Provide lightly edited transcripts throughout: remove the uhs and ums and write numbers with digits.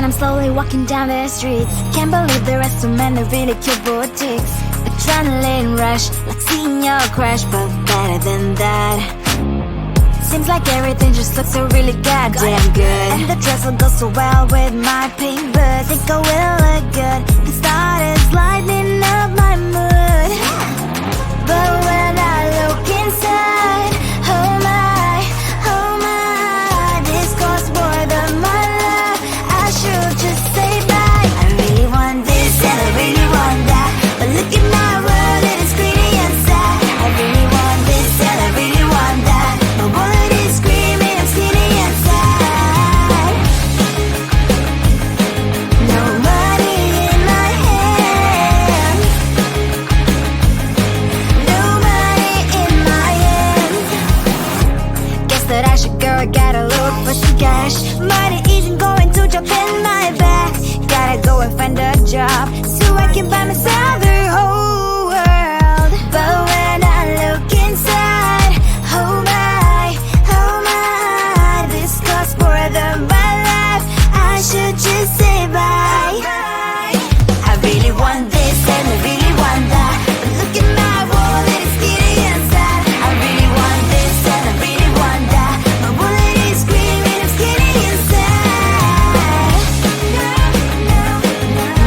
when I'm slowly walking down the streets. Can't believe there are so many really cute boutiques. Adrenaline rush, like seeing your crush, but better than that. Seems like everything just looks so really goddamn good. And the dress will go so well with my pink boots. Think I will look good, the start is lighting up my mood. But when I look inside, oh my, this costs more than my love. I should just say bye. I really want this and I really want that, but look at my world, it is pretty and sad. I really want this and I really want that, my wallet is screaming, I'm skinny and sad. No money in my hand, no money in my hand. Guess that I should go, I gotta look for some cash. Money isn't going to jump in my bag. Gotta go and find a job so I can buy myself the whole world. But when I look inside, oh my, this costs more than my life. I should just say bye. I really want this and I really want that, but look at my wallet, it's skinny and sad. I really want this and I really want that, my wallet is screaming, I'm skinny and sad.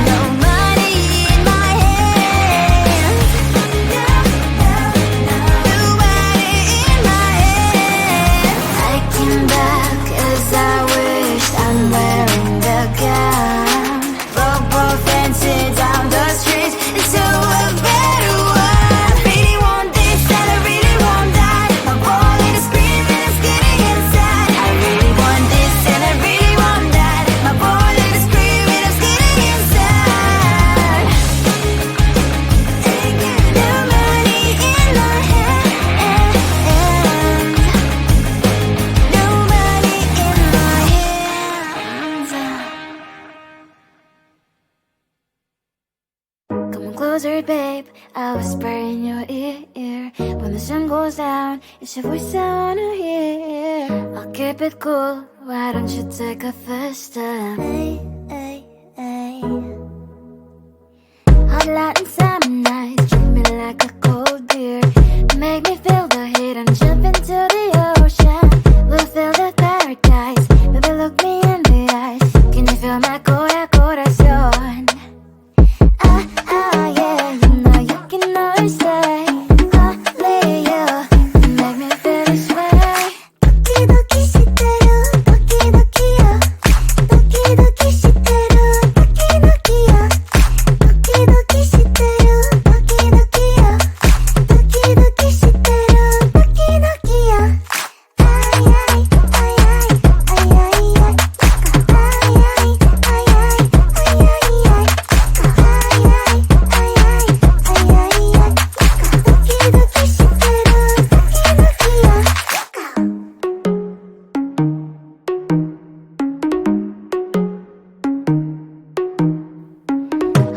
No money in my hand, no money in my hand. I came back 'cause I wished I'm wearing the gown. Football fancy down the streets into a better one. I really want this and I really want that, my wallet is screaming, I'm skinny and sad. I really want this and I really want that, my wallet is screaming, I'm skinny and sad. No money in my hand, no money in my hands. Come closer, babe, I'll whisper in your ear. When the sun goes down, it's your voice I wanna hear. I'll keep it cool, why don't you take a first step? Hey. Hot light and summer nights, treat me like a cold beer. Make me feel the heat and jump into the ocean. We'll feel the paradise, baby look me in the eyes. Can you feel my corazón? Yeah, you know you can always say only you can make me feel this way. Doki shiteru, doki doki yo. Doki shiteru, doki doki yo. Doki shiteru, doki doki yo. Doki shiteru, doki doki yo. Ay ay ay ay ay ay ay. Ay ay ay ay ay ay ay.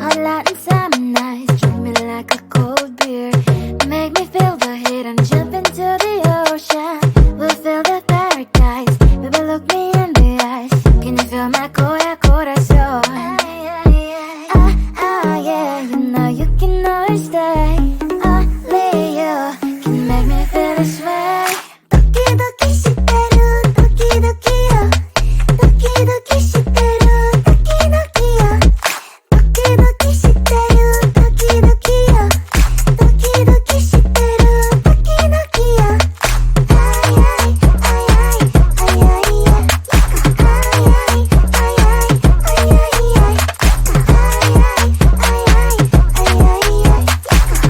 Hot light and summer nights, treat me like a cold beer. Make me feel the heat and jump into the ocean. We'll feel the paradise, baby look me in the eyes. Can you feel my corazón? Yeah, you know you can always stay. Only you can make me feel this way. Doki shiteru, doki doki yo. Doki shiteru, doki doki yo. Doki shiteru, doki doki yo. Doki shiteru, doki doki yo. Ay ay ay ay ay ay ay. Ay ay ay ay ay ay ay. Ay ay ay ay ay ay.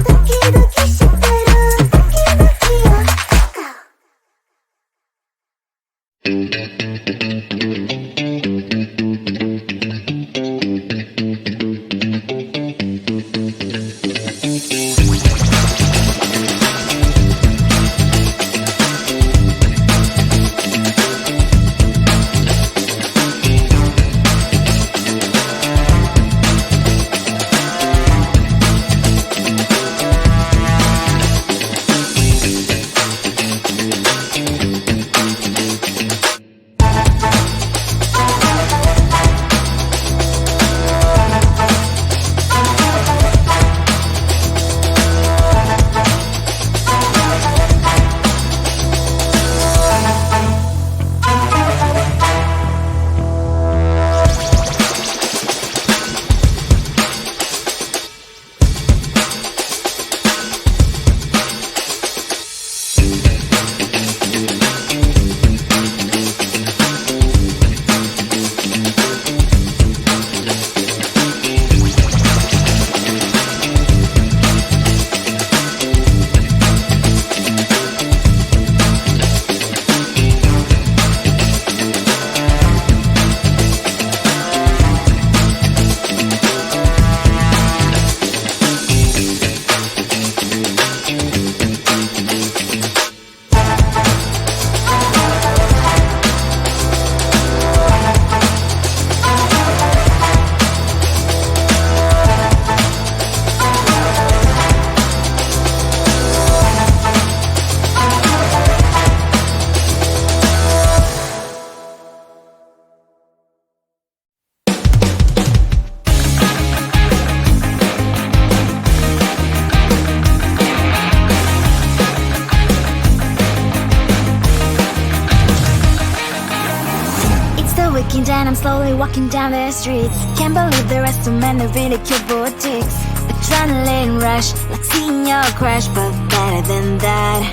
I'm slowly walking down the streets. Can't believe there are so many really cute boutiques. Adrenaline rush, like seeing your crush, but better than that.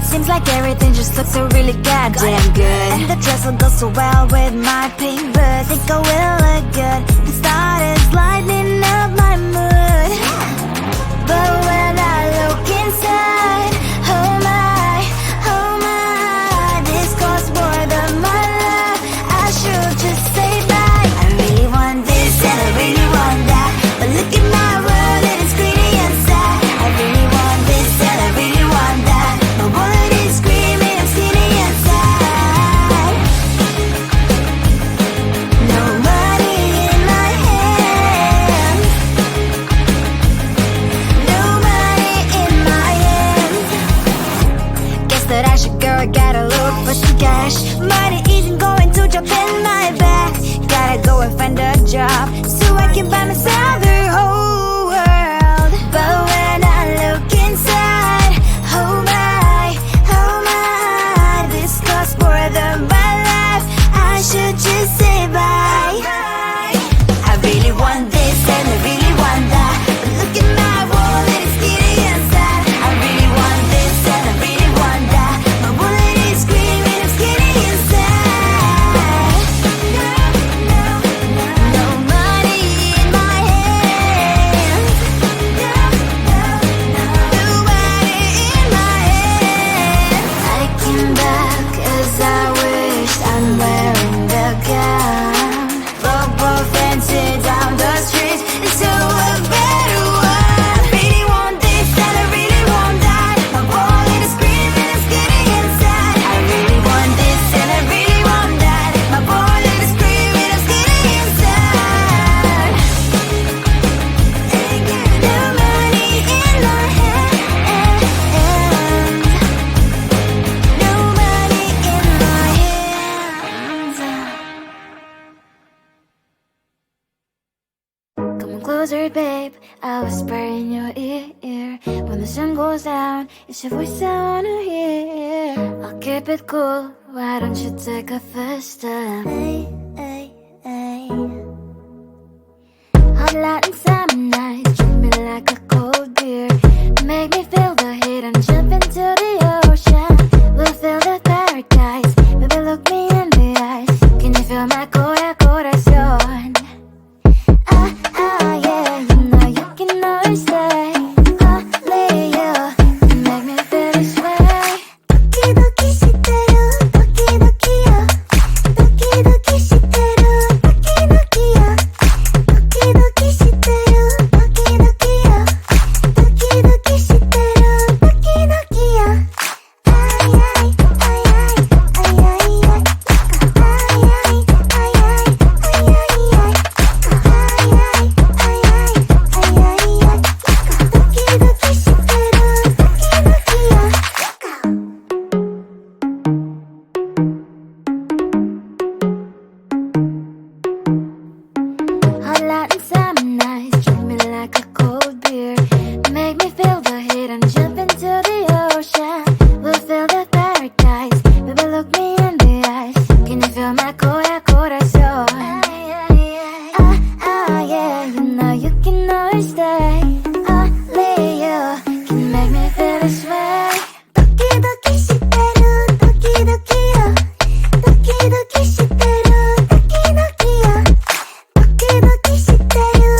Seems like everything just looks so really goddamn good. And the dress will go so well with my pink boots. Think I will look good. The stars lighting up my mood. But when I look inside, oh my, this costs more than my love. I should just say bye. I really want this and I really want that, but look at my world and it's greedy inside. I really want this and I really want that. My wallet is screaming, I'm skinny inside. No money in my hand. No money in my hand. Guess that I should go, I gotta look for some cash. Money isn't going to drop in my bag. Gotta go and find a job so I can buy myself the whole world. But when I look inside, oh my, this costs more than my life. I should just say bye. I really want this and I really want that, but look at my wallet, it's skinny inside. I really want this and I really want that. My wallet is screaming, I'm skinny inside. No money in my hands. No money in my hands. I came back 'cause I wished I'm wearing the gown. Football fancy down the streets into a better one. I really want this and I really want that. My wallet is screaming, it's getting inside. I really want this and I really want that. My wallet is screaming, it's getting inside. No money in my hand. No money in my hands. Come on closer, babe, I'll whisper in your ear. When the sun goes down, it's your voice I wanna hear. I'll keep it cool, why don't you take a first step? Hey, hey, hey. Hot light and summer night, treat me like a cold beer. Make me feel the heat and jump into the ocean. We'll feel the paradise, baby look me in the eyes. Can you feel my corazón? Yeah, you know you can always stay. Only you can make me feel this way. Doki shiteru, doki doki yo. Doki doki shiteru, doki doki yo. Doki doki shiteru, doki doki yo. Doki doki shiteru, doki doki yo. Ay ay ay ay ay ay ay. Ay ay ay ay ay ay ay. Hot light and summer nights, treat me like a cold beer. Make me feel the heat and jump into the ocean. We'll feel the paradise, baby look me in the eyes. Can you feel my corazón? Yeah, you know you can always stay. Only you can make me feel this way. Doki doki shiteru, doki doki yo. Doki doki shiteru, doki doki yo. Doki doki shiteru,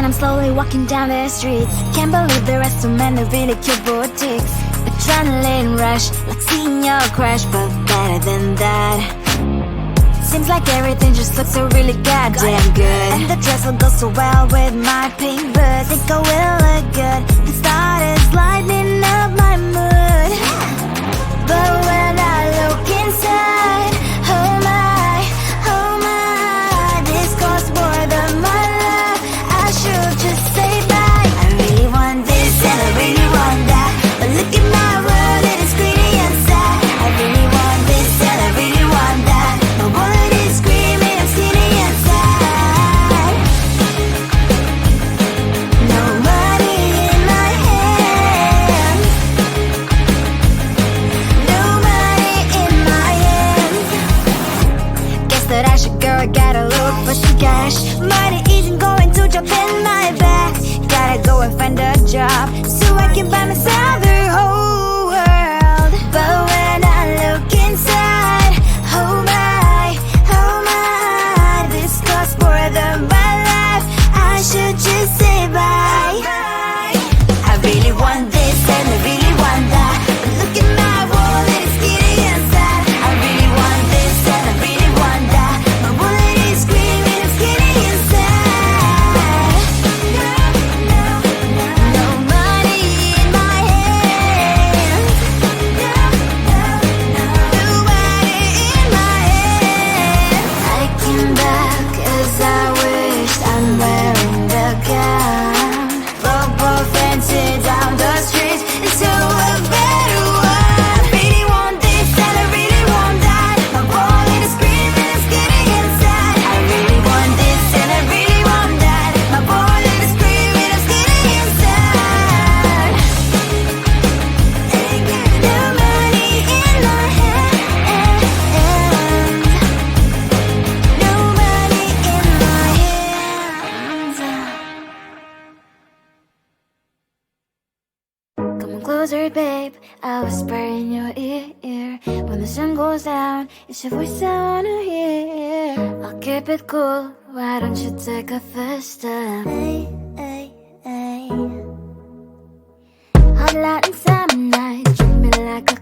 And I'm slowly walking down the streets. Can't believe there are so many really cute boutiques. Adrenaline rush, like seeing your crush, but better than that. Seems like everything just looks so really goddamn good. And the dress will go so well with my pink boots. Think I will look good. The start is lighting up my mood. But when I look inside, oh my, this costs more than my love. I should just say bye. I really want this and I really want that, but look at my world, it is greedy and sad. I really want this and I really want that. My wallet is screaming, I'm skinny and sad. No money in my hand. No money in my hand. Guess that I should go, gotta look for some cash. Money isn't going to jump in my bag. Gotta go and find a job so I can buy myself the whole world. But when I look inside, oh my, this costs more than my life. I should just say bye. I really want this and I really want that, but look at my wallet, it's skinny and sad. I really want this and I really want that. My wallet is screaming, I'm skinny and sad. No money in my hand. No money in my hand. I came back as I wished. I'm wearing the gown. Football fancy down the streets into a better one. Really want this and I really want that. My wallet is screaming, it's getting inside. I really want this and I really want that. My wallet is screaming, it's getting inside. No money in my hand. No money in my hands. Come on closer, babe, I'll whisper in your ear. When the sun goes down, it's your voice I wanna hear. I'll keep it cool, why don't you take a first step? Hot light and summer night, treat me like a